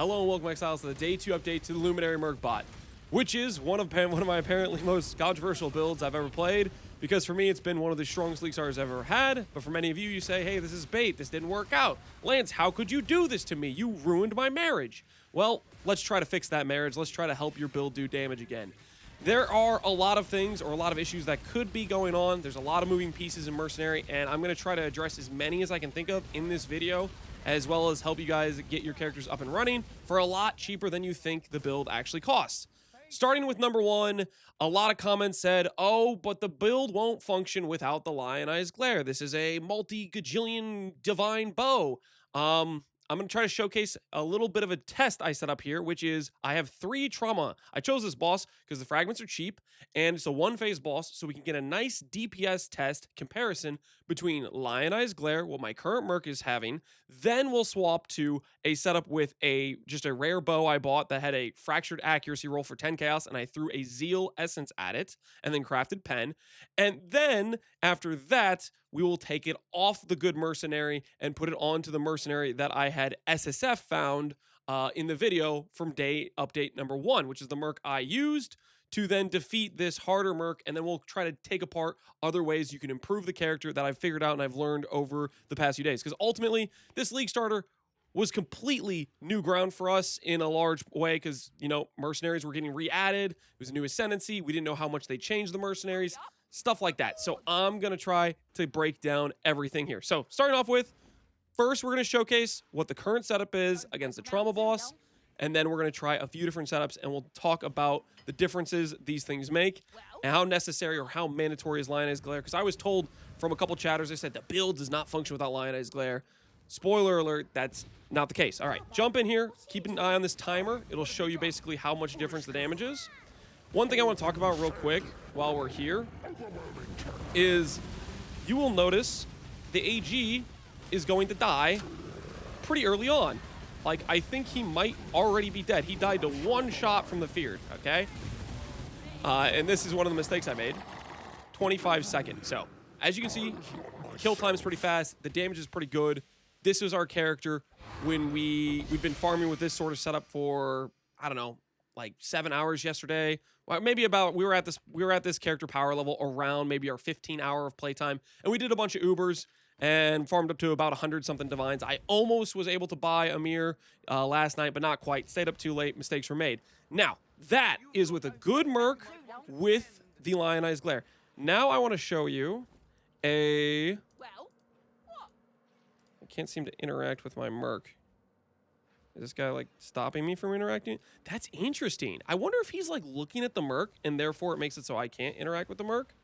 Hello and welcome, Exiles, to the Day 2 update to the Luminary Merc bot, which is one of my apparently most controversial builds I've ever played, because for me it's been one of the strongest League Stars I've ever had, but for many of you, you say, hey, this is bait, this didn't work out. Lance, how could you do this to me? You ruined my marriage. Well, let's try to fix that marriage. Let's try to help your build do damage again. There are a lot of things or a lot of issues that could be going on. There's a lot of moving pieces in Mercenary, and I'm going to try to address as many as I can think of in this video, as well as help you guys get your characters up and running for a lot cheaper than you think the build actually costs. Starting with number one, a lot of comments said, oh, but the build won't function without the Lioneye Glare. This is a multi-gajillion divine bow. I'm going to try to showcase a little bit of a test I set up here, which is I have 3 trauma. I chose this boss because the fragments are cheap, and it's a one-phase boss, so we can get a nice DPS test comparison between Lioneye Glare, what my current Merc is having, then we'll swap to a setup with just a rare bow I bought that had a fractured accuracy roll for 10 chaos, and I threw a Zeal essence at it, and then crafted pen, and then after that, we will take it off the good mercenary and put it onto the mercenary that I had SSF found in the video from day update number 1, which is the Merc I used to then defeat this harder Merc, and then we'll try to take apart other ways you can improve the character that I've figured out and I've learned over the past few days. Because ultimately, this League starter was completely new ground for us in a large way because, you know, mercenaries were getting re-added. It was a new ascendancy. We didn't know how much they changed the mercenaries. Stuff like that. So I'm going to try to break down everything here. So starting off with, first we're going to showcase what the current setup is against the trauma boss. And then we're going to try a few different setups and we'll talk about the differences these things make and how necessary or how mandatory is Lioneye Glare. Because I was told from a couple chatters, they said the build does not function without Lioneye Glare. Spoiler alert, that's not the case. All right, jump in here. Keep an eye on this timer. It'll show you basically how much difference the damage is. One thing I want to talk about real quick while we're here is you will notice the AG is going to die pretty early on. Like, I think he might already be dead. He died to 1 shot from the Feared, okay? And this is one of the mistakes I made. 25 seconds. So, as you can see, kill time is pretty fast. The damage is pretty good. This is our character when we've been farming with this sort of setup for, I don't know, like 7 hours yesterday. Well, maybe about we were at this character power level around maybe our 15 hour of playtime, and we did a bunch of Ubers and farmed up to about 100 something divines. I almost was able to buy a mirror last night, but not quite. Stayed up too late. Mistakes were made. Now that is with a good Merc with the Lioneye Glare. Now I want to show you a. I can't seem to interact with my Merc. Is this guy like stopping me from interacting? That's interesting. I wonder if he's like looking at the Merc and therefore it makes it so I can't interact with the Merc.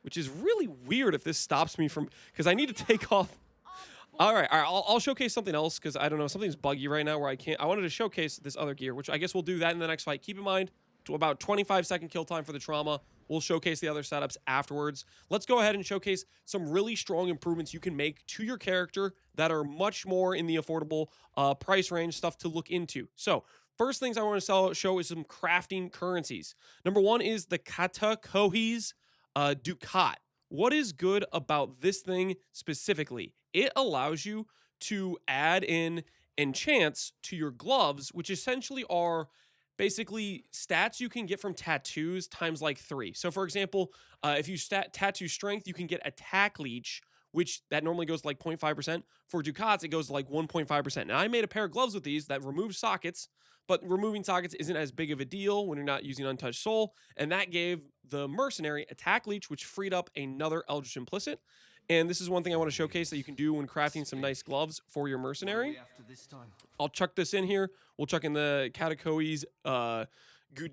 Which is really weird if this stops me from, because I need to take off. All right, I'll showcase something else because I don't know, something's buggy right now where I can't. I wanted to showcase this other gear, which I guess we'll do that in the next fight. Keep in mind, to about 25-second kill time for the trauma. We'll showcase the other setups afterwards. Let's go ahead and showcase some really strong improvements you can make to your character that are much more in the affordable price range, stuff to look into. So first things I want to show is some crafting currencies. Number 1 is the Kata Kohi's Ducat. What is good about this thing specifically? It allows you to add in enchants to your gloves, which essentially are basically stats you can get from tattoos times like 3. So for example, if you tattoo strength, you can get attack leech, which that normally goes to like 0.5%. For Ducats, it goes to like 1.5%. And I made a pair of gloves with these that remove sockets, but removing sockets isn't as big of a deal when you're not using Untouched Soul. And that gave the mercenary attack leech, which freed up another Eldritch Implicit. And this is one thing I want to showcase that you can do when crafting some nice gloves for your mercenary. I'll chuck this in here. We'll chuck in the Katakoi's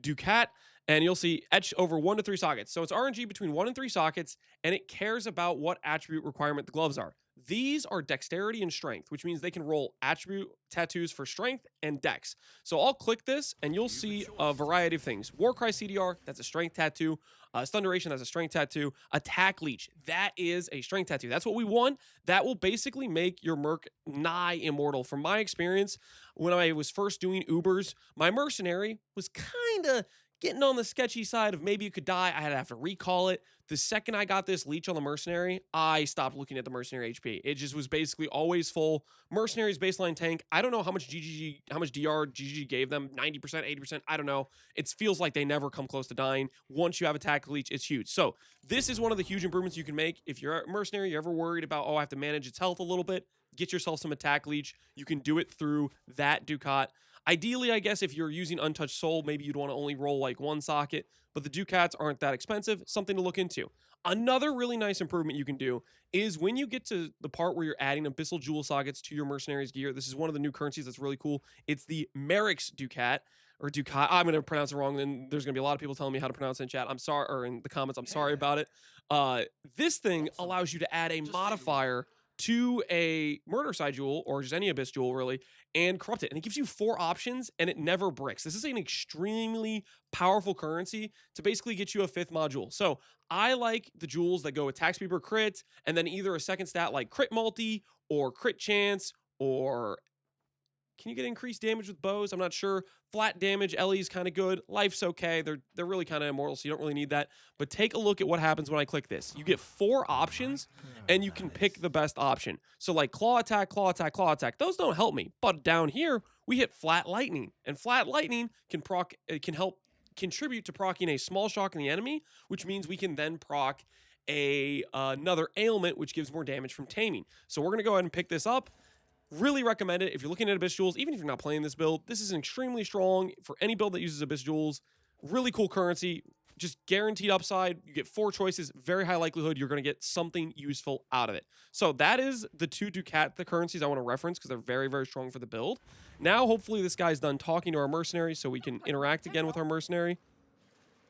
Ducat, and you'll see etch over 1 to 3 sockets. So it's RNG between 1 and 3 sockets, and it cares about what attribute requirement the gloves are. These are dexterity and strength, which means they can roll attribute tattoos for strength and dex. So I'll click this, and you'll see a variety of things. Warcry CDR, that's a strength tattoo. Stun Duration, that's a strength tattoo. Attack Leech, that is a strength tattoo. That's what we want. That will basically make your Merc nigh immortal. From my experience, when I was first doing Ubers, my mercenary was kind of getting on the sketchy side of maybe you could die. I had to have to recall it. The second I got this leech on the mercenary, I stopped looking at the mercenary HP. It just was basically always full. Mercenary's baseline tank. I don't know how much DR GGG gave them, 90%, 80%, I don't know. It feels like they never come close to dying. Once you have attack leech, it's huge. So this is one of the huge improvements you can make. If you're a mercenary, you're ever worried about, oh, I have to manage its health a little bit, get yourself some attack leech. You can do it through that Ducat. Ideally, I guess if you're using Untouched Soul, maybe you'd want to only roll like one socket, but the Ducats aren't that expensive. Something to look into. Another really nice improvement you can do is when you get to the part where you're adding Abyssal Jewel sockets to your Mercenaries gear. This is one of the new currencies that's really cool. It's the Mercs Ducat. Or Ducat. I'm going to pronounce it wrong, and there's going to be a lot of people telling me how to pronounce it in chat. I'm sorry, or in the comments, I'm sorry about it. This thing allows you to add a modifier to a Murder-Side Jewel, or just any Abyss Jewel, really, and corrupt it. And it gives you 4 options, and it never bricks. This is an extremely powerful currency to basically get you a 5th module. So I like the jewels that go attack speed per crit, and then either a second stat like crit multi, or crit chance, or can you get increased damage with bows? I'm not sure. Flat damage, Ellie's kind of good. Life's okay. They're really kind of immortal, so you don't really need that. But take a look at what happens when I click this. You get 4 options, and you can pick the best option. So like claw attack, claw attack, claw attack. Those don't help me. But down here, we hit flat lightning. And flat lightning can help contribute to proccing a small shock in the enemy, which means we can then proc another ailment, which gives more damage from taming. So we're going to go ahead and pick this up. Really recommend it if you're looking at Abyss Jewels, even if you're not playing this build. This is extremely strong for any build that uses Abyss Jewels. Really cool currency, just guaranteed upside. You get 4 choices, very high likelihood you're going to get something useful out of it. So that is the 2 Ducat currencies I want to reference because they're very, very strong for the build. Now, hopefully this guy's done talking to our mercenary so we can interact again with our mercenary.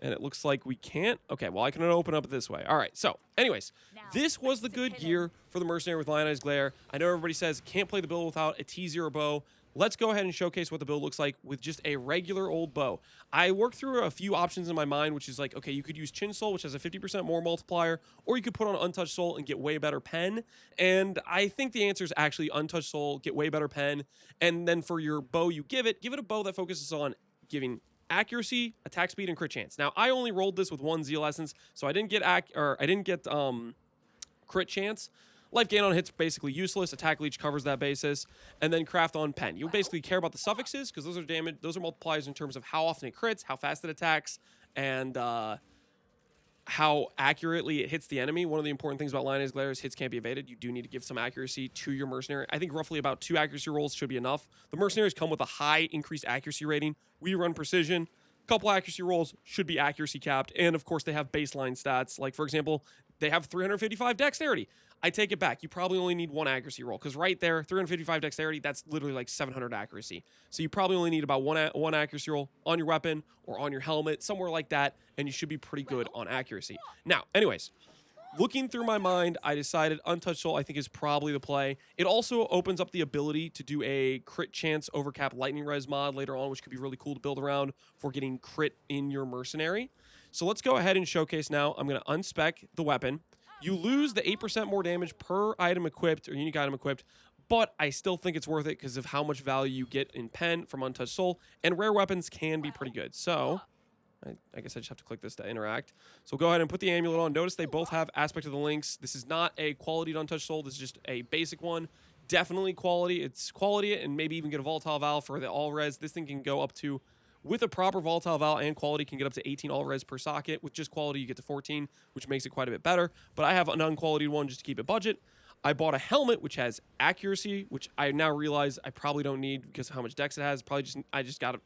And it looks like we can't. Okay, well, I can open up this way. All right, so anyways, this was the good gear for the Mercenary with Lioneye's Glare. I know everybody says can't play the build without a T0 bow. Let's go ahead and showcase what the build looks like with just a regular old bow. I worked through a few options in my mind, which is like, okay, you could use Chin Soul, which has a 50% more multiplier, or you could put on Untouched Soul and get way better pen. And I think the answer is actually Untouched Soul, get way better pen. And then for your bow you give it a bow that focuses on giving accuracy, attack speed, and crit chance. Now, I only rolled this with 1 Zeal Essence, so I didn't get crit chance. Life gain on hits basically useless. Attack leech covers that basis, and then craft on pen. You basically care about the suffixes because those are damage. Those are multipliers in terms of how often it crits, how fast it attacks, and how accurately it hits the enemy. One of the important things about Lioneye's Glare is hits can't be evaded. You do need to give some accuracy to your mercenary. I think roughly about 2 accuracy rolls should be enough. The mercenaries come with a high increased accuracy rating. We run precision. A couple accuracy rolls should be accuracy capped. And of course, they have baseline stats. Like, for example, they have 355 dexterity. I take it back. You probably only need 1 accuracy roll because right there, 355 dexterity, that's literally like 700 accuracy. So you probably only need about one accuracy roll on your weapon or on your helmet, somewhere like that, and you should be pretty good on accuracy. Now, anyways, looking through my mind, I decided Untouched Soul I think is probably the play. It also opens up the ability to do a crit chance overcap lightning res mod later on, which could be really cool to build around for getting crit in your mercenary. So let's go ahead and showcase now. I'm going to unspec the weapon. You lose the 8% more damage per item equipped or unique item equipped, but I still think it's worth it because of how much value you get in pen from Untouched Soul, and rare weapons can be pretty good. So I guess I just have to click this to interact. So go ahead and put the amulet on. Notice they both have aspect of the links. This is not a quality Untouched Soul. This is just a basic one. Definitely quality. It's quality and maybe even get a volatile vaal for the all res. This thing can go up to, with a proper volatile vaal and quality, can get up to 18 all res per socket. With just quality, you get to 14, which makes it quite a bit better. But I have an unqualified one just to keep it budget. I bought a helmet, which has accuracy, which I now realize I probably don't need because of how much dex it has. I just got it.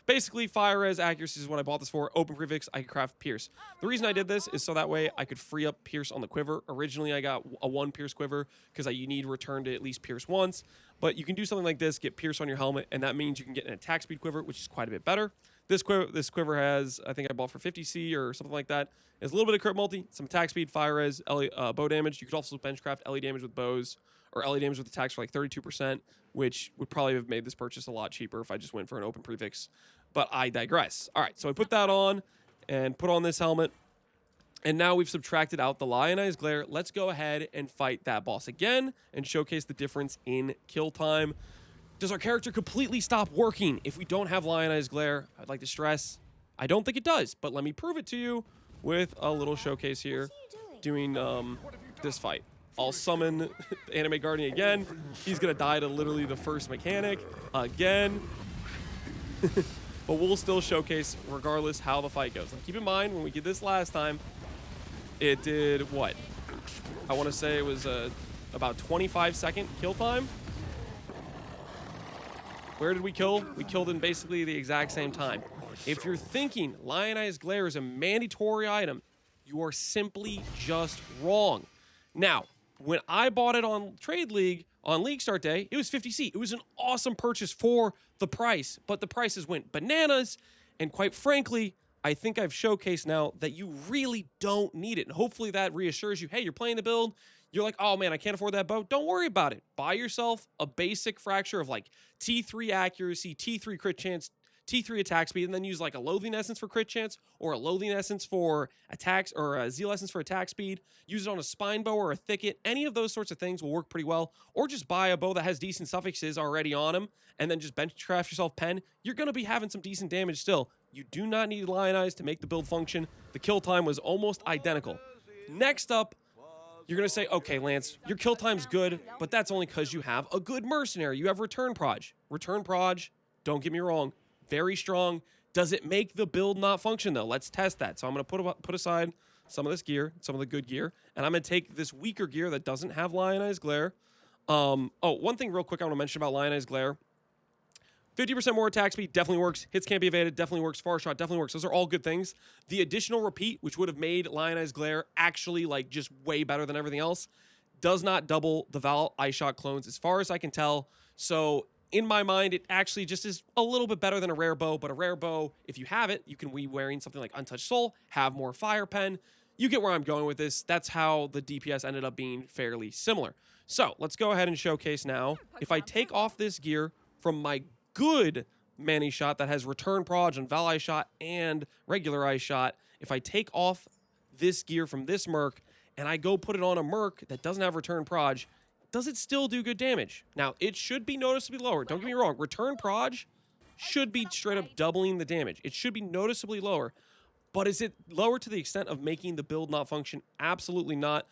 Basically, fire res accuracy is what I bought this for. Open prefix, I could craft Pierce. The reason I did this is so that way I could free up Pierce on the quiver. Originally, I got a 1 Pierce quiver because you need return to at least Pierce once. But you can do something like this, get Pierce on your helmet, and that means you can get an attack speed quiver, which is quite a bit better. This quiver has, I think I bought for 50C or something like that. It's a little bit of crit multi, some attack speed, fire res, bow damage. You could also benchcraft LE damage with bows, or LE damage with attacks for like 32%, which would probably have made this purchase a lot cheaper if I just went for an open prefix. But I digress. All right, so I put that on and put on this helmet. And now we've subtracted out the Lioneye's Glare. Let's go ahead and fight that boss again and showcase the difference in kill time. Does our character completely stop working if we don't have Lioneye's Glare? I'd like to stress, I don't think it does, but let me prove it to you with a little showcase here doing this fight. I'll summon Anime Guardian again. He's going to die to literally the first mechanic again. But we'll still showcase regardless how the fight goes. Now, keep in mind, when we did this last time, it did what? I want to say it was about 25-second kill time. Where did we kill? We killed in basically the exact same time. If you're thinking Lionized Glare is a mandatory item, you are simply just wrong. Now, when I bought it on Trade League on League Start Day, it was 50C. It was an awesome purchase for the price, but the prices went bananas. And quite frankly, I think I've showcased now that you really don't need it. And hopefully that reassures you, hey, you're playing the build. You're like, oh man, I can't afford that bow. Don't worry about it. Buy yourself a basic fracture of like T3 accuracy, T3 crit chance, T3 attack speed, and then use like a Loathing Essence for crit chance or a Loathing Essence for attacks or a Zeal Essence for attack speed. Use it on a spine bow or a thicket. Any of those sorts of things will work pretty well. Or just buy a bow that has decent suffixes already on them and then just bench craft yourself pen. You're going to be having some decent damage still. You do not need Lioneyes to make the build function. The kill time was almost identical. Next up, you're going to say, okay, Lance, your kill time's good, but that's only because you have a good mercenary. You have Return Proj. Return Proj, don't get me wrong, very strong. Does it make the build not function, though? Let's test that. So I'm going to put aside some of this gear, some of the good gear, and I'm going to take this weaker gear that doesn't have Lionized Glare. One thing real quick I want to mention about Lionized Glare. 50% more attack speed definitely works. Hits can't be evaded definitely works. Far shot definitely works. Those are all good things. The additional repeat, which would have made Lionized Glare actually like just way better than everything else, does not double the vaal eye shot clones as far as I can tell. So in my mind, it actually just is a little bit better than a rare bow. But a rare bow, if you have it, you can be wearing something like Untouched Soul, have more fire pen. You get where I'm going with this. That's how the DPS ended up being fairly similar. So let's go ahead and showcase now. If I take off this gear from my good Manyshot that has Return Proj and Vaal Eye Shot and regular Eye Shot, if I take off this gear from this Merc and I go put it on a Merc that doesn't have Return Proj, does it still do good damage? Now, it should be noticeably lower. Don't get me wrong. Return Proj should be straight up doubling the damage. It should be noticeably lower. But is it lower to the extent of making the build not function? Absolutely not.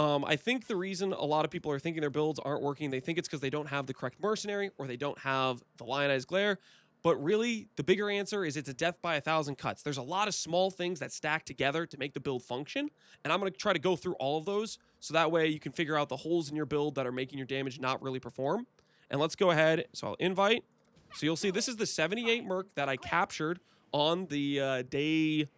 I think the reason a lot of people are thinking their builds aren't working, they think it's because they don't have the correct mercenary or they don't have the Lionized Glare. But really, the bigger answer is it's a death by 1,000 cuts. There's a lot of small things that stack together to make the build function. And I'm going to try to go through all of those so that way you can figure out the holes in your build that are making your damage not really perform. And let's go ahead. So I'll invite. So you'll see this is the 78 Merc that I captured on the day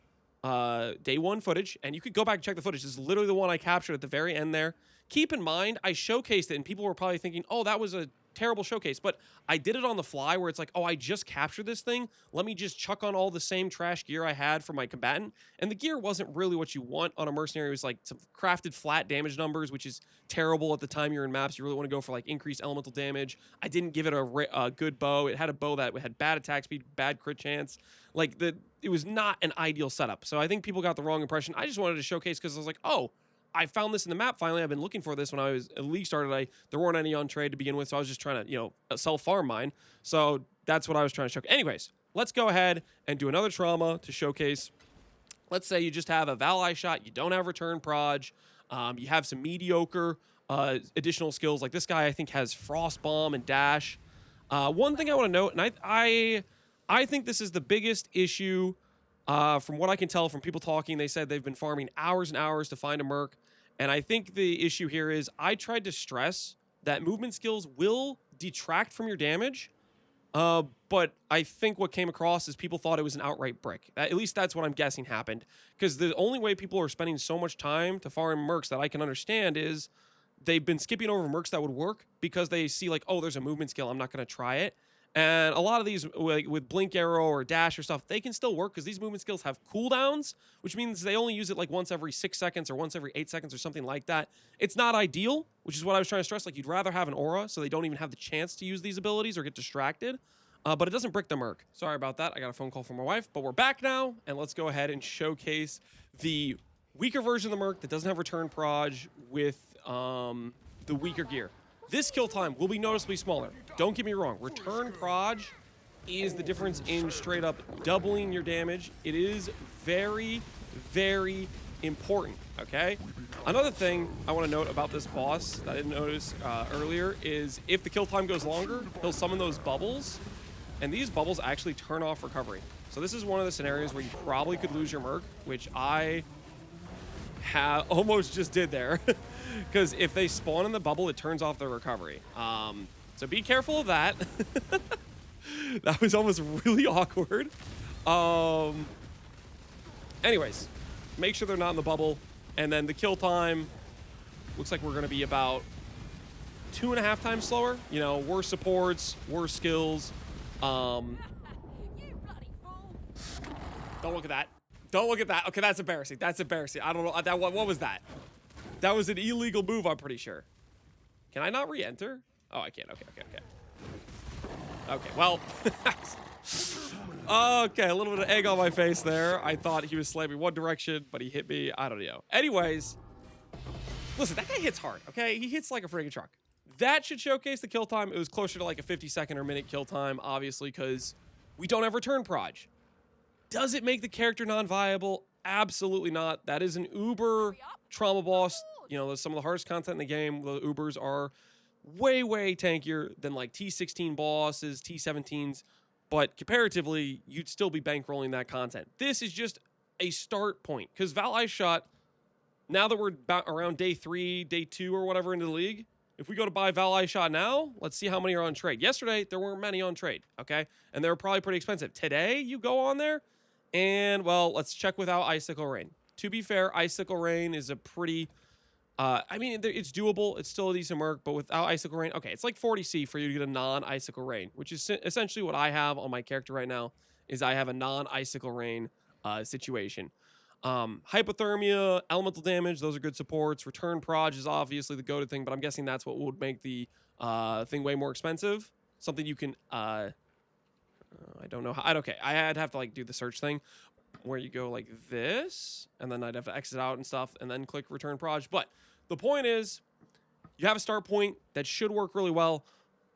1 footage, and you could go back and check the footage. This is literally the one I captured at the very end there. Keep in mind, I showcased it, and people were probably thinking, oh, that was a terrible showcase, but I did it on the fly where it's like, oh, I just captured this thing. Let me just chuck on all the same trash gear I had for my combatant, and the gear wasn't really what you want on a mercenary. It was like some crafted flat damage numbers, which is terrible at the time you're in maps. You really want to go for like increased elemental damage. I didn't give it a good bow. It had a bow that had bad attack speed, bad crit chance. Like it was not an ideal setup. So I think people got the wrong impression. I just wanted to showcase because I was like, oh, I found this in the map finally. I've been looking for this when I was at League started. There weren't any on trade to begin with, so I was just trying to, self-farm mine. So that's what I was trying to show. Anyways, let's go ahead and do another trauma to showcase. Let's say you just have a Vaal Eye Shot, you don't have Return Proj, you have some mediocre additional skills. Like this guy, I think, has Frost Bomb and Dash. One thing I want to note, and I think this is the biggest issue. From what I can tell from people talking, they said they've been farming hours and hours to find a Merc. And I think the issue here is I tried to stress that movement skills will detract from your damage. But I think what came across is people thought it was an outright brick. At least that's what I'm guessing happened. Because the only way people are spending so much time to farm Mercs that I can understand is they've been skipping over Mercs that would work because they see like, oh, there's a movement skill, I'm not going to try it. And a lot of these, like with Blink Arrow or Dash or stuff, they can still work because these movement skills have cooldowns, which means they only use it like once every 6 seconds or once every 8 seconds or something like that. It's not ideal, which is what I was trying to stress. Like you'd rather have an aura so they don't even have the chance to use these abilities or get distracted. But it doesn't brick the Merc. Sorry about that. I got a phone call from my wife, but we're back now. And let's go ahead and showcase the weaker version of the Merc that doesn't have Return Proj with the weaker gear. This kill time will be noticeably smaller. Don't get me wrong. Return Proj is the difference in straight up doubling your damage. It is very, very important, okay? Another thing I want to note about this boss that I didn't notice earlier is if the kill time goes longer, he'll summon those bubbles, and these bubbles actually turn off recovery. So this is one of the scenarios where you probably could lose your Merc, which I almost just did there. Because if they spawn in the bubble, it turns off their recovery. So be careful of that. That was almost really awkward. Anyways, make sure they're not in the bubble. And then the kill time looks like we're going to be about 2.5 times slower. You know, worse supports, worse skills. Don't look at that. Don't look at that. Okay, that's embarrassing. That's embarrassing. I don't know. What was that? That was an illegal move, I'm pretty sure. Can I not re-enter? Oh, I can't. Okay. Okay, well. Okay, a little bit of egg on my face there. I thought he was slamming one direction, but he hit me. I don't know. Anyways, listen, that guy hits hard, okay? He hits like a friggin' truck. That should showcase the kill time. It was closer to like a 50-second or minute kill time, obviously, because we don't have return proj. Does it make the character non-viable? Absolutely not. That is an uber trauma boss. You know, some of the hardest content in the game. The Ubers are way, way tankier than like T16 bosses, T17s. But comparatively, you'd still be bankrolling that content. This is just a start point. Because Manyshot, now that we're about around day 3, day 2 or whatever into the league, if we go to buy Manyshot now, let's see how many are on trade. Yesterday, there weren't many on trade, okay? And they were probably pretty expensive. Today, you go on there, and, well, let's check without Icicle Rain. To be fair, Icicle Rain is a pretty... I mean, it's doable. It's still a decent Merc, but without Icicle Rain, okay, it's like 40C for you to get a non-Icicle Rain, which is essentially what I have on my character right now, is I have a non-Icicle Rain situation. Hypothermia, elemental damage, those are good supports. Return proj is obviously the go-to thing, but I'm guessing that's what would make the thing way more expensive. Something you can... I don't know how... Okay, I'd have to like do the search thing where you go like this, and then I'd have to exit out and stuff, and then click return proj. But the point is, you have a start point that should work really well,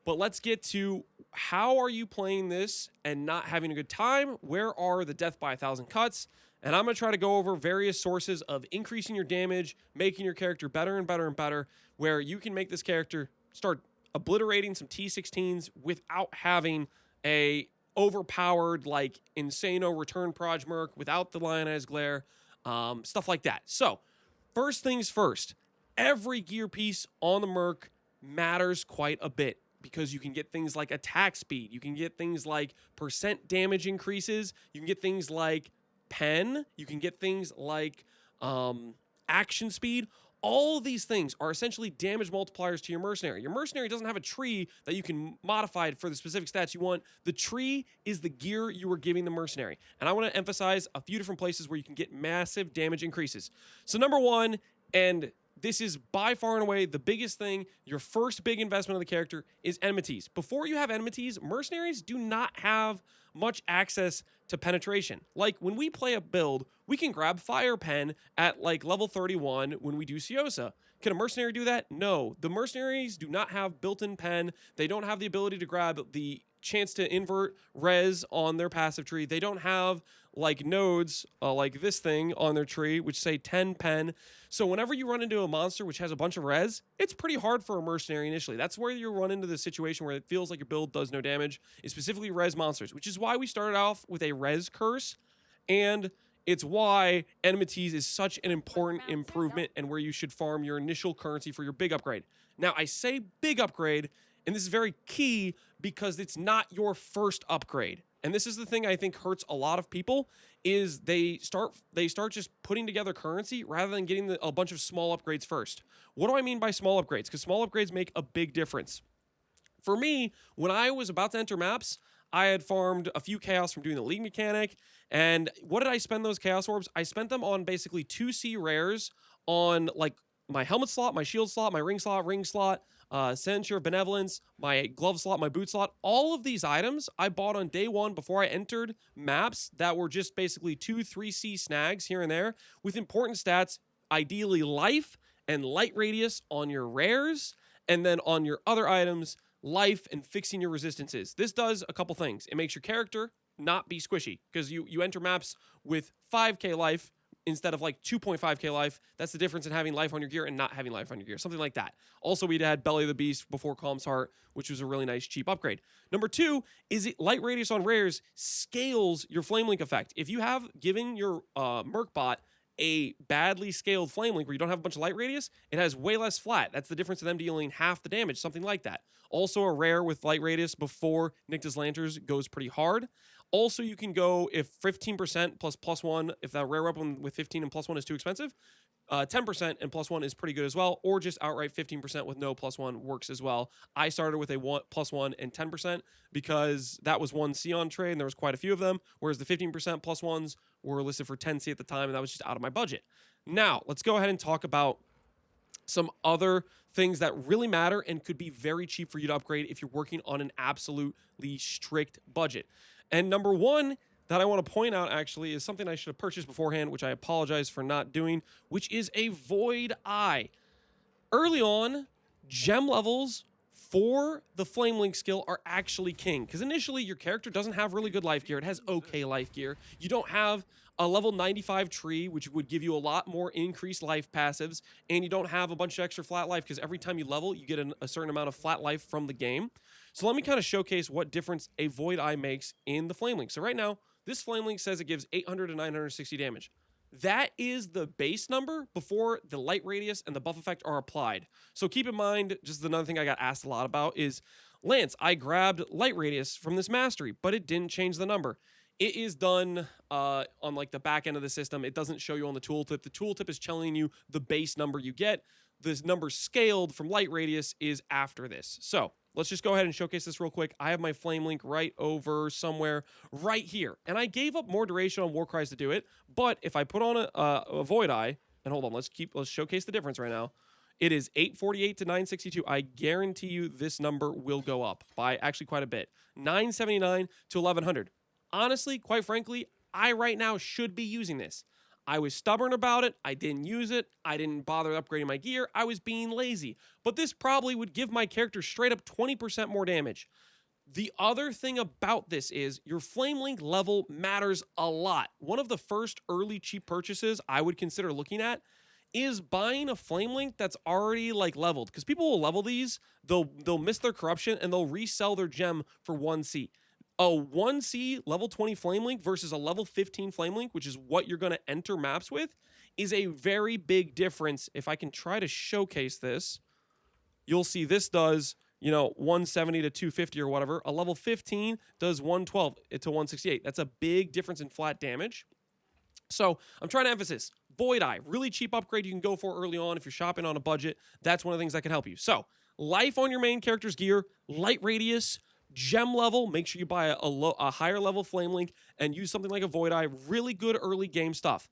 but let's get to how are you playing this and not having a good time? Where are the death by 1,000 cuts? And I'm going to try to go over various sources of increasing your damage, making your character better and better and better, where you can make this character start obliterating some T16s without having a overpowered, like, insano return proj Merc, without the Lioneye's glare, stuff like that. So, first things first, every gear piece on the Merc matters quite a bit because you can get things like attack speed, you can get things like percent damage increases, you can get things like pen, you can get things like action speed. All of these things are essentially damage multipliers to your mercenary. Your mercenary doesn't have a tree that you can modify for the specific stats you want. The tree is the gear you are giving the mercenary. And I want to emphasize a few different places where you can get massive damage increases. So number one, and this is by far and away the biggest thing, your first big investment of the character is enmities. Before you have enmities, mercenaries do not have much access to penetration. Like when we play a build, we can grab Fire Pen at like level 31 when we do Ciosa. Can a mercenary do that? No. The mercenaries do not have built-in pen. They don't have the ability to grab the chance to invert res on their passive tree. They don't have like nodes like this thing on their tree, which say 10 pen. So whenever you run into a monster which has a bunch of res, it's pretty hard for a mercenary initially. That's where you run into the situation where it feels like your build does no damage, is specifically res monsters, which is why we started off with a res curse. And it's why enmities is such an important improvement and where you should farm your initial currency for your big upgrade. Now, I say big upgrade, and this is very key because it's not your first upgrade. And this is the thing I think hurts a lot of people, is they start just putting together currency rather than getting a bunch of small upgrades first. What do I mean by small upgrades? Because small upgrades make a big difference. For me, when I was about to enter maps, I had farmed a few chaos from doing the league mechanic. And what did I spend those chaos orbs? I spent them on basically 2C rares on like my helmet slot, my shield slot, my ring slot, Censure of Benevolence, my glove slot, my boot slot. All of these items I bought on day one before I entered maps that were just basically 2-3C snags here and there with important stats, ideally life and light radius on your rares, and then on your other items, life, and fixing your resistances. This does a couple things. It makes your character not be squishy, because you enter maps with 5k life instead of like 2.5k life. That's the difference in having life on your gear and not having life on your gear, something like that. Also, we'd had Belly of the Beast before Calm's Heart, which was a really nice cheap upgrade. Number 2 is it light radius on rares scales your flame link effect. If you have given your Merc bot a badly scaled flame link where you don't have a bunch of light radius, it has way less flat. That's the difference of them dealing half the damage, something like that. Also, a rare with light radius before Nycta's Lanterns goes pretty hard. Also, you can go if 15% plus +1, if that rare weapon with 15 and +1 is too expensive, 10% and +1 is pretty good as well, or just outright 15% with no +1 works as well. I started with a +1 and 10% because that was one C on trade and there was quite a few of them, whereas the 15% +1s were listed for 10C at the time, and that was just out of my budget. Now, let's go ahead and talk about some other things that really matter and could be very cheap for you to upgrade if you're working on an absolutely strict budget. And number 1 that I want to point out actually is something I should have purchased beforehand, which I apologize for not doing, which is a Void Eye. Early on, gem levels for the Flame Link skill are actually king, because initially your character doesn't have really good life gear. It has okay life gear. You don't have a level 95 tree, which would give you a lot more increased life passives, and you don't have a bunch of extra flat life, because every time you level, you get a certain amount of flat life from the game. So let me kind of showcase what difference a Void Eye makes in the Flame Link. So right now, this Flame Link says it gives 800 to 960 damage. That is the base number before the light radius and the buff effect are applied. So keep in mind, just another thing I got asked a lot about is, Lance, I grabbed light radius from this mastery, but it didn't change the number. It is done on like the back end of the system. It doesn't show you on the tooltip. The tooltip is telling you the base number you get. This number scaled from light radius is after this. So let's just go ahead and showcase this real quick. I have my Flame Link right over somewhere right here. And I gave up more duration on War Cries to do it. But if I put on a Void Eye, and hold on, let's showcase the difference right now. It is 848 to 962. I guarantee you this number will go up by actually quite a bit. 979 to 1100. Honestly, quite frankly, I right now should be using this. I was stubborn about it. I didn't use it. I didn't bother upgrading my gear. I was being lazy. But this probably would give my character straight up 20% more damage. The other thing about this is your Flame Link level matters a lot. One of the first early cheap purchases I would consider looking at is buying a Flame Link that's already like leveled. Because people will level these, they'll miss their corruption, and they'll resell their gem for 1C. A 1C level 20 Flame Link versus a level 15 Flame Link, which is what you're going to enter maps with, is a very big difference. If I can try to showcase this, you'll see this does, 170 to 250 or whatever. A level 15 does 112 to 168. That's a big difference in flat damage. So I'm trying to emphasize, Void Eye, really cheap upgrade you can go for early on if you're shopping on a budget. That's one of the things that can help you. So life on your main character's gear, light radius, gem level, make sure you buy a higher level Flame Link and use something like a Void Eye. Really good early game stuff.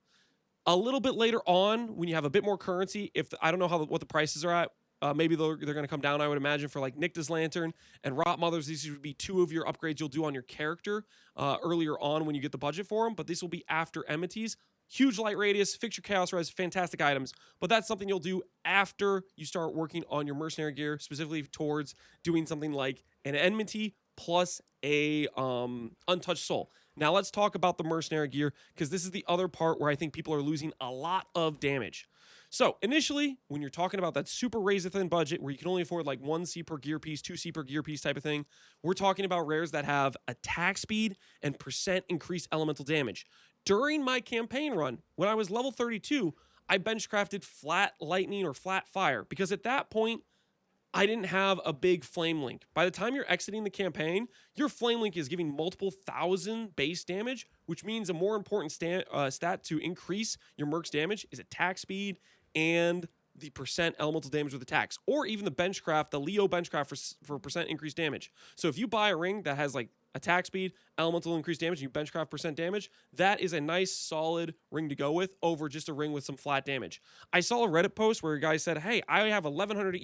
A little bit later on, when you have a bit more currency, I don't know what the prices are at, maybe they're going to come down, I would imagine, for like Nycta's Lantern and Rot Mothers. These would be 2 of your upgrades you'll do on your character earlier on when you get the budget for them, but this will be after Enmities. Huge light radius, fix your Chaos Res, fantastic items, but that's something you'll do after you start working on your mercenary gear, specifically towards doing something like an Enmity plus a Untouched Soul. Now let's talk about the mercenary gear, because this is the other part where I think people are losing a lot of damage. So initially, when you're talking about that super razor-thin budget where you can only afford like 1C per gear piece, 2C per gear piece type of thing, we're talking about rares that have attack speed and % increased elemental damage. During my campaign run, when I was level 32, I benchcrafted flat lightning or flat fire, because at that point, I didn't have a big Flame Link. By the time you're exiting the campaign, your Flame Link is giving multiple thousand base damage, which means a more important stat to increase your Merc's damage is attack speed and the % elemental damage with attacks, or even the benchcraft, the Leo benchcraft for % increased damage. So if you buy a ring that has like attack speed, elemental increased damage, and you benchcraft % damage, that is a nice solid ring to go with over just a ring with some flat damage. I saw a Reddit post where a guy said, hey, I have 1100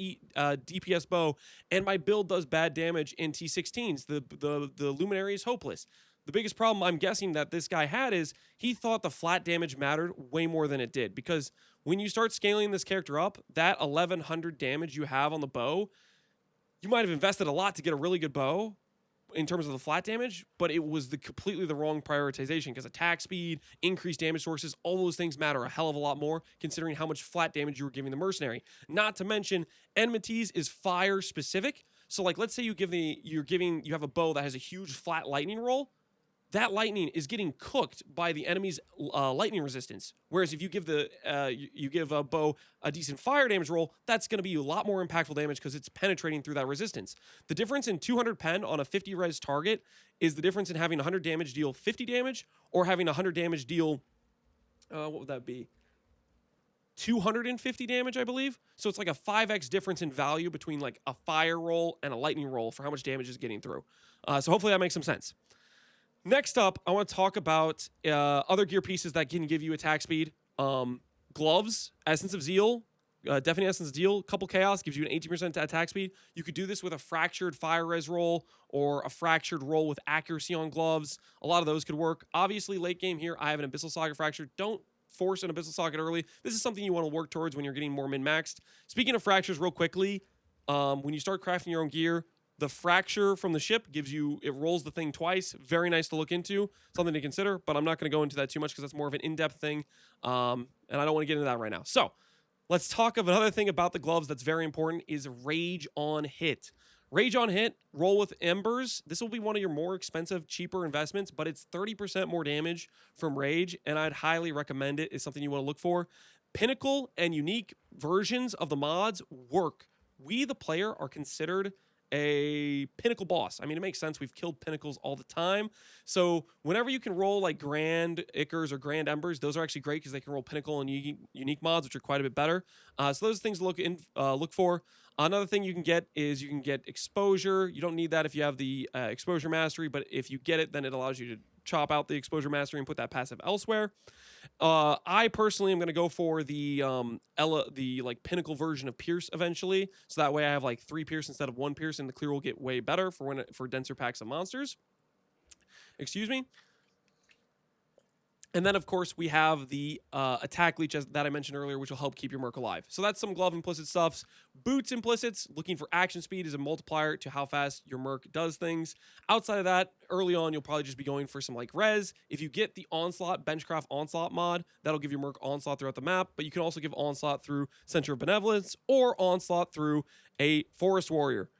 DPS bow and my build does bad damage in T16s. The Luminary is hopeless. The biggest problem I'm guessing that this guy had is he thought the flat damage mattered way more than it did, because when you start scaling this character up, that 1100 damage you have on the bow, you might have invested a lot to get a really good bow in terms of the flat damage, but it was completely the wrong prioritization because attack speed, increased damage sources, all those things matter a hell of a lot more considering how much flat damage you were giving the mercenary. Not to mention, enmities is fire specific. So like, let's say you have a bow that has a huge flat lightning roll. That lightning is getting cooked by the enemy's lightning resistance. Whereas if you give a bow a decent fire damage roll, that's going to be a lot more impactful damage because it's penetrating through that resistance. The difference in 200 pen on a 50 res target is the difference in having 100 damage deal 50 damage or having 100 damage deal, what would that be? 250 damage, I believe. So it's like a 5x difference in value between like a fire roll and a lightning roll for how much damage is getting through. So hopefully that makes some sense. Next up, I want to talk about other gear pieces that can give you attack speed. Gloves, Essence of Zeal, Deafening Essence of Zeal, couple Chaos gives you an 18% attack speed. You could do this with a fractured fire res roll or a fractured roll with accuracy on gloves. A lot of those could work. Obviously, late game here, I have an Abyssal Socket fracture. Don't force an Abyssal Socket early. This is something you want to work towards when you're getting more min-maxed. Speaking of fractures real quickly, when you start crafting your own gear, the fracture from the ship it rolls the thing twice. Very nice to look into. Something to consider, but I'm not going to go into that too much because that's more of an in-depth thing. And I don't want to get into that right now. So let's talk of another thing about the gloves that's very important is Rage on Hit. Rage on Hit, roll with Embers. This will be one of your more expensive, cheaper investments, but it's 30% more damage from Rage, and I'd highly recommend it. It's something you want to look for. Pinnacle and unique versions of the mods work. We, the player, are considered a pinnacle boss. I mean, it makes sense. We've killed pinnacles all the time. So whenever you can roll like Grand Ichors or Grand Embers, those are actually great because they can roll pinnacle and unique mods, which are quite a bit better. So those things to look for. Another thing you can get is you can get exposure. You don't need that if you have the exposure mastery, but if you get it, then it allows you to chop out the exposure mastery and put that passive elsewhere. I personally am going to go for the like pinnacle version of Pierce eventually, so that way I have like 3 Pierce instead of 1 Pierce, and the clear will get way better for denser packs of monsters. Excuse me. And then, of course, we have the attack leech that I mentioned earlier, which will help keep your Merc alive. So that's some glove implicit stuffs. Boots implicits, looking for action speed is a multiplier to how fast your Merc does things. Outside of that, early on, you'll probably just be going for some like res. If you get the Onslaught, Benchcraft Onslaught mod, that'll give your Merc Onslaught throughout the map, but you can also give Onslaught through Center of Benevolence or Onslaught through a Forest Warrior.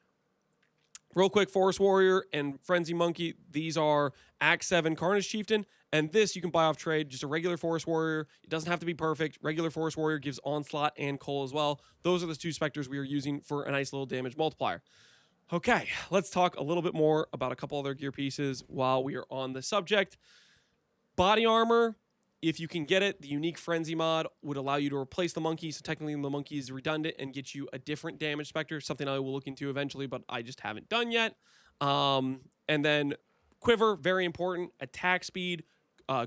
Real quick, Forest Warrior and Frenzy Monkey, these are Act 7 Carnage Chieftain, and this you can buy off trade, just a regular Forest Warrior. It doesn't have to be perfect. Regular Forest Warrior gives Onslaught and Coal as well. Those are the 2 Spectres we are using for a nice little damage multiplier. Okay, let's talk a little bit more about a couple other gear pieces while we are on the subject. Body armor. If you can get it, the unique Frenzy mod would allow you to replace the monkey. So technically the monkey is redundant and get you a different damage specter, something I will look into eventually, but I just haven't done yet. And then quiver, very important. Attack speed,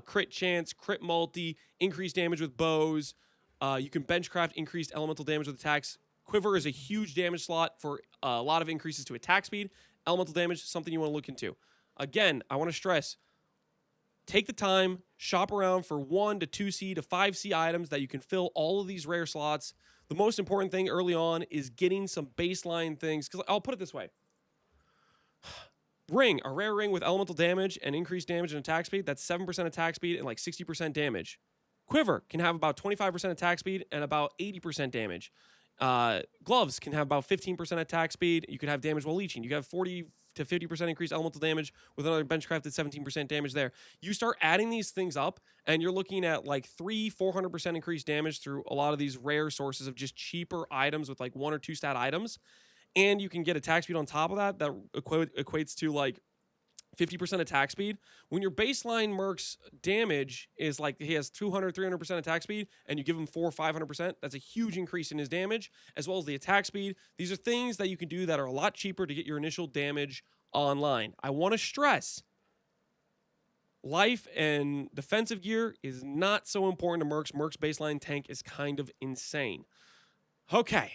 crit chance, crit multi, increased damage with bows. You can benchcraft increased elemental damage with attacks. Quiver is a huge damage slot for a lot of increases to attack speed. Elemental damage is something you want to look into. Again, I want to stress, take the time, shop around for 1 to 2C to 5C items that you can fill all of these rare slots. The most important thing early on is getting some baseline things, because I'll put it this way. Ring, a rare ring with elemental damage and increased damage and attack speed, that's 7% attack speed and like 60% damage. Quiver can have about 25% attack speed and about 80% damage. Gloves can have about 15% attack speed. You can have damage while leeching. You can have 40 to 50% increased elemental damage with another benchcrafted 17% damage there. You start adding these things up, and you're looking at like 400% increased damage through a lot of these rare sources of just cheaper items with like 1 or 2 stat items. And you can get attack speed on top of that. That equates to like 50% attack speed. When your baseline Merc's damage is like he has 200, 300% attack speed, and you give him 400, 500%, that's a huge increase in his damage, as well as the attack speed. These are things that you can do that are a lot cheaper to get your initial damage online. I want to stress, life and defensive gear is not so important to Merc's. Merc's baseline tank is kind of insane. Okay,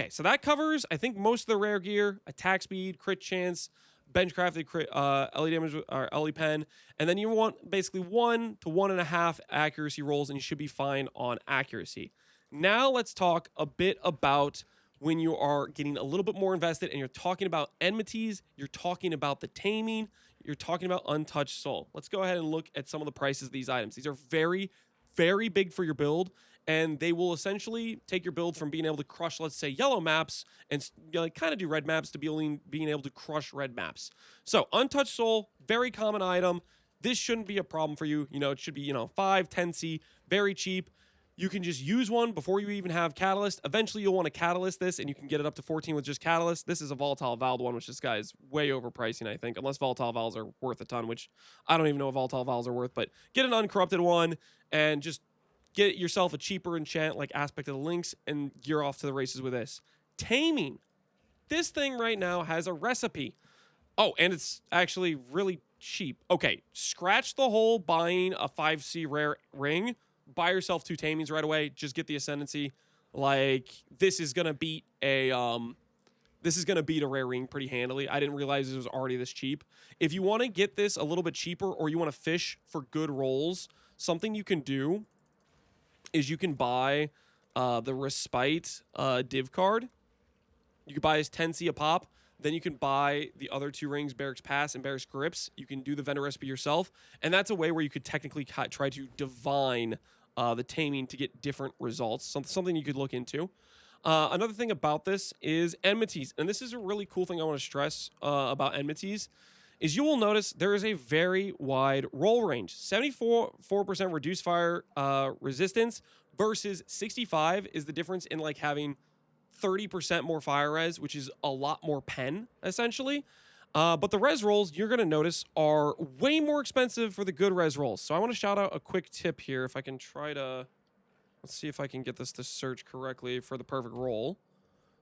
so that covers, I think, most of the rare gear, attack speed, crit chance, benchcrafted crit, LE damage or LE pen, and then you want basically 1 to 1.5 accuracy rolls, and you should be fine on accuracy. Now let's talk a bit about when you are getting a little bit more invested and you're talking about enmities, you're talking about the taming, you're talking about untouched soul. Let's go ahead and look at some of the prices of these items. These are very, very big for your build, and they will essentially take your build from being able to crush, let's say, yellow maps and kind of do red maps to being able to crush red maps. So untouched soul, very common item. This shouldn't be a problem for you. It should be, 5, 10C, very cheap. You can just use one before you even have Catalyst. Eventually, you'll want to Catalyst this, and you can get it up to 14 with just Catalyst. This is a Volatile Valve one, which this guy is way overpricing, I think, unless Volatile Valves are worth a ton, which I don't even know if Volatile Valves are worth, but get an Uncorrupted one and just get yourself a cheaper enchant like Aspect of the Lynx, and you're off to the races with this. Taming. This thing right now has a recipe. Oh, and it's actually really cheap. Okay, scratch the whole buying a 5C rare ring. Buy yourself 2 tamings right away. Just get the ascendancy. Like, this is gonna beat a rare ring pretty handily. I didn't realize it was already this cheap. If you want to get this a little bit cheaper, or you want to fish for good rolls, something you can do is you can buy the Respite div card. You can buy as 10C a pop. Then you can buy the other 2 rings, Barracks Pass and Barracks Grips. You can do the vendor recipe yourself. And that's a way where you could technically try to divine the taming to get different results. Something you could look into. Another thing about this is enmities. And this is a really cool thing I want to stress about enmities. Is you will notice there is a very wide roll range. 74% reduced fire resistance versus 65 is the difference in like having 30% more fire res, which is a lot more pen, essentially. But the res rolls, you're going to notice, are way more expensive for the good res rolls. So I want to shout out a quick tip here. If I can try to... Let's see if I can get this to search correctly for the perfect roll.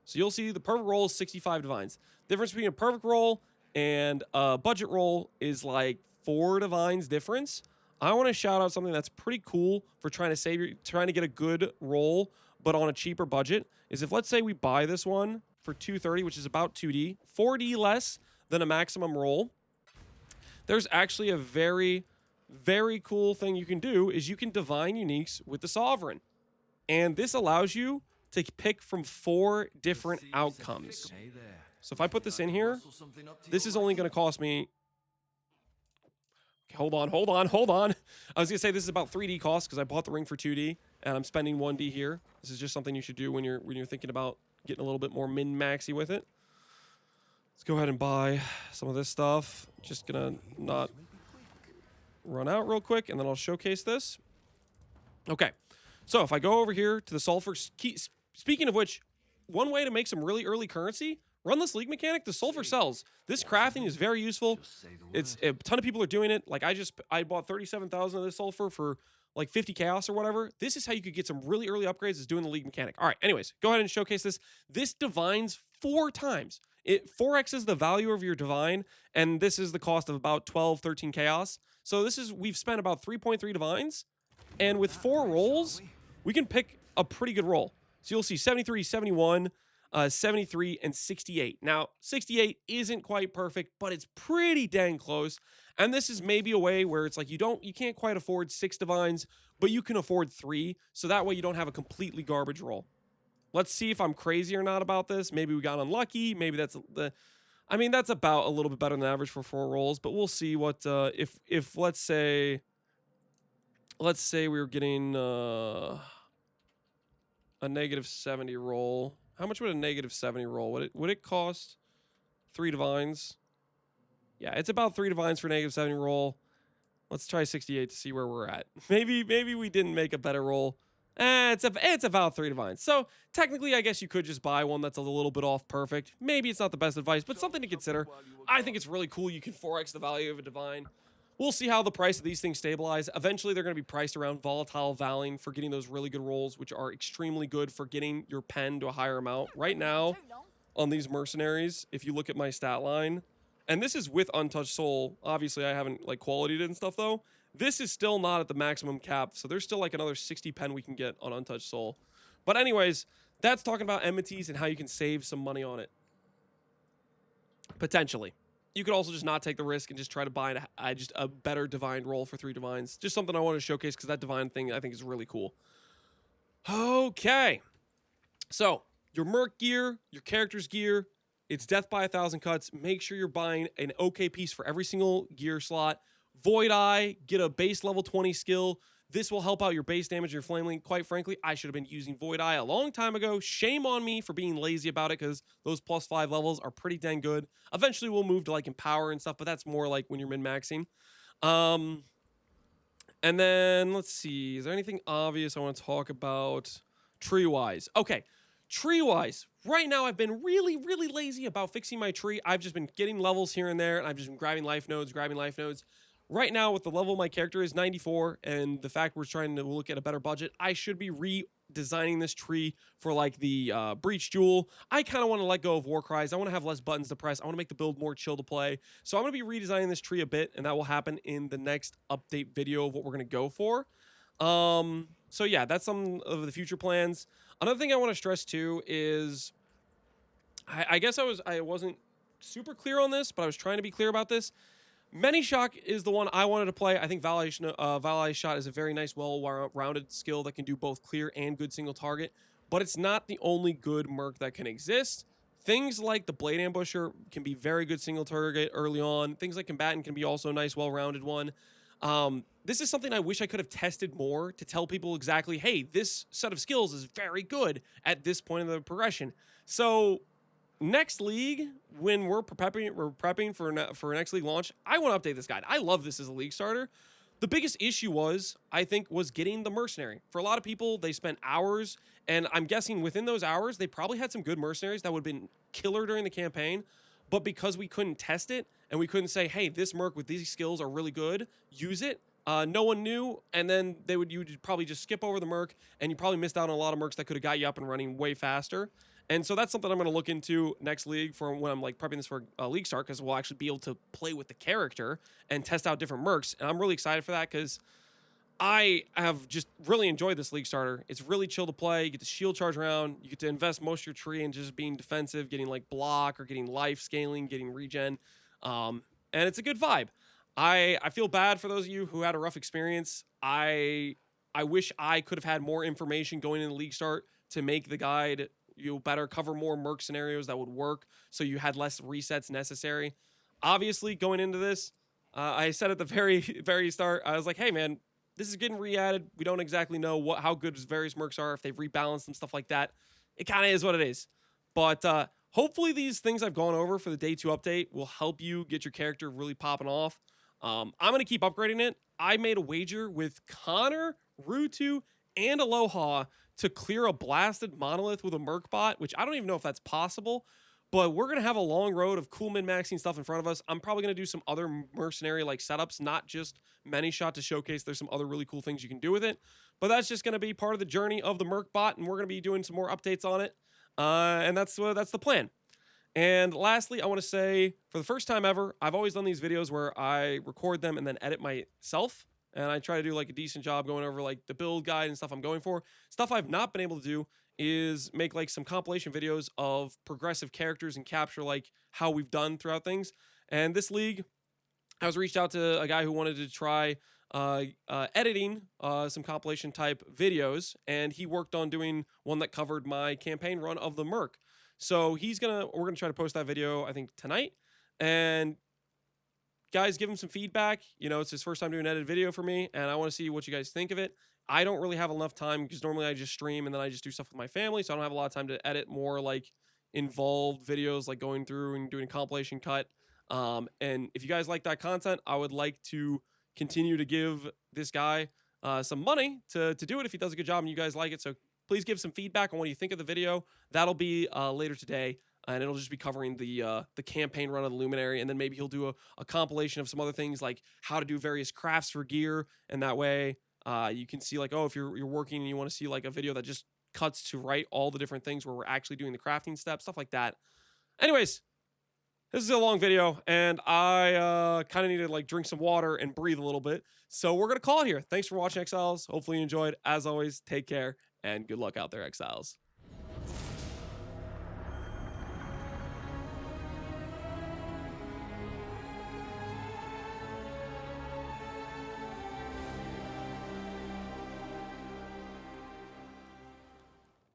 So you'll see the perfect roll is 65 divines. The difference between a perfect roll and a budget roll is like 4 divines difference. I want to shout out something that's pretty cool for trying to get a good roll, but on a cheaper budget, is if, let's say, we buy this one for 230, which is about 2D, 4D less than a maximum roll. There's actually a very, very cool thing you can do is you can divine uniques with the Sovereign. And this allows you to pick from 4 different outcomes. So if I put this in here, this is only going to cost me... Okay, hold on. I was going to say this is about 3D cost because I bought the ring for 2D and I'm spending 1D here. This is just something you should do when you're thinking about getting a little bit more min-maxy with it. Let's go ahead and buy some of this stuff. Just going to not run out real quick and then I'll showcase this. Okay. So if I go over here to the sulfur, speaking of which, one way to make some really early currency, run this league mechanic. The sulfur sells. This crafting is very useful. It's a ton of people are doing it. Like I bought 37,000 of this sulfur for like 50 chaos or whatever. This is how you could get some really early upgrades, is doing the league mechanic. All right, anyways, go ahead and showcase this. This divines 4 times. It 4x's the value of your divine, and this is the cost of about 12, 13 chaos. So we've spent about 3.3 divines, and with 4 rolls, we can pick a pretty good roll. So you'll see 73, 71, 73, and 68. Now, 68 isn't quite perfect, but it's pretty dang close. And this is maybe a way where it's like you can't quite afford 6 divines, but you can afford 3. So that way you don't have a completely garbage roll. Let's see if I'm crazy or not about this. Maybe we got unlucky. Maybe that's about a little bit better than average for 4 rolls, but we'll see what, if let's say we were getting a negative 70 roll. How much would a negative 70 roll? Would it cost 3 divines? Yeah, it's about 3 divines for negative 70 roll. Let's try 68 to see where we're at. Maybe we didn't make a better roll. It's about 3 divines. So technically, I guess you could just buy one that's a little bit off perfect. Maybe it's not the best advice, but something to consider. I think it's really cool. You can 4x the value of a divine. We'll see how the price of these things stabilize. Eventually, they're going to be priced around volatile valing for getting those really good rolls, which are extremely good for getting your pen to a higher amount. Right now, on these mercenaries, if you look at my stat line, and this is with Untouched Soul. Obviously, I haven't like qualityed it and stuff, though. This is still not at the maximum cap, so there's still like another 60 pen we can get on Untouched Soul. But anyways, that's talking about enmities and how you can save some money on it. Potentially. You could also just not take the risk and just try to buy just a better divine roll for 3 divines. Just something I want to showcase because that divine thing I think is really cool. Okay. So, your Merc gear, your character's gear, it's death by 1,000 cuts. Make sure you're buying an okay piece for every single gear slot. Void Eye, get a base level 20 skill. This will help out your base damage, your flame link. Quite frankly, I should have been using Void Eye a long time ago. Shame on me for being lazy about it, because those +5 levels are pretty dang good. Eventually, we'll move to like Empower and stuff, but that's more like when you're min-maxing. And then, let's see. Is there anything obvious I want to talk about tree-wise? Okay, tree-wise. Right now, I've been really, really lazy about fixing my tree. I've just been getting levels here and there, and I've just been grabbing life nodes. Right now, with the level my character is 94, and the fact we're trying to look at a better budget, I should be redesigning this tree for like the Breach Jewel. I kind of want to let go of War Cries. I want to have less buttons to press. I want to make the build more chill to play. So I'm going to be redesigning this tree a bit, and that will happen in the next update video of what we're going to go for. So yeah, that's some of the future plans. Another thing I want to stress too is, I guess I wasn't super clear on this, but I was trying to be clear about this. Manyshot is the one I wanted to play. I think Manyshot is a very nice, well-rounded skill that can do both clear and good single target, but it's not the only good Merc that can exist. Things like the Blade Ambusher can be very good single target early on. Things like Combatant can be also a nice, well-rounded one. This is something I wish I could have tested more to tell people exactly, hey, this set of skills is very good at this point in the progression. So next league, when we're prepping for next league launch, I want to update this guide. I love this as a league starter. The biggest issue was getting the mercenary. For a lot of people, they spent hours, and I'm guessing within those hours, they probably had some good mercenaries that would have been killer during the campaign, but because we couldn't test it, and we couldn't say, hey, this Merc with these skills are really good, use it, no one knew, and then you'd probably just skip over the Merc, and you probably missed out on a lot of Mercs that could have got you up and running way faster. And so that's something I'm going to look into next league for when I'm like prepping this for a league start, because we'll actually be able to play with the character and test out different Mercs. And I'm really excited for that, because I have just really enjoyed this league starter. It's really chill to play. You get to shield charge around. You get to invest most of your tree in just being defensive, getting like block or getting life scaling, getting regen. And it's a good vibe. I feel bad for those of you who had a rough experience. I wish I could have had more information going into the league start to make the guide better, cover more Merc scenarios that would work, so you had less resets necessary. Obviously, going into this, I said at the very start, I was like, hey man, this is getting re-added. We don't exactly know how good various Mercs are, if they've rebalanced and stuff like that. It kind of is what it is. But hopefully these things I've gone over for the day 2 update will help you get your character really popping off. I'm going to keep upgrading it. I made a wager with Connor, Rutu, and Aloha to clear a blasted Monolith with a Merc bot, which I don't even know if that's possible, but we're going to have a long road of cool min-maxing stuff in front of us. I'm probably going to do some other mercenary-like setups, not just Manyshot, to showcase there's some other really cool things you can do with it, but that's just going to be part of the journey of the Merc bot, and we're going to be doing some more updates on it, and that's the plan. And lastly, I want to say, for the first time ever, I've always done these videos where I record them and then edit myself. And I try to do like a decent job going over like the build guide and stuff I'm going for. Stuff I've not been able to do is make like some compilation videos of progressive characters and capture like how we've done throughout things. And this league, I was reached out to a guy who wanted to try editing some compilation type videos, and he worked on doing one that covered my campaign run of the Merc. So we're gonna try to post that video, I think, tonight. And guys, give him some feedback. You know, it's his first time doing an edited video for me, and I want to see what you guys think of it. I don't really have enough time, because normally I just stream and then I just do stuff with my family, so I don't have a lot of time to edit more like involved videos, like going through and doing a compilation cut. And if you guys like that content, I would like to continue to give this guy some money to do it if he does a good job and you guys like it. So please give some feedback on what you think of the video. That'll be later today. And it'll just be covering the campaign run of the Luminary, and then maybe he'll do a compilation of some other things, like how to do various crafts for gear, and that way you can see like, oh, if you're working and you want to see like a video that just cuts to right all the different things where we're actually doing the crafting steps, stuff like that. Anyways, this is a long video, and I kind of need to like drink some water and breathe a little bit, so we're gonna call it here. Thanks for watching, Exiles. Hopefully you enjoyed. As always, take care and good luck out there, Exiles.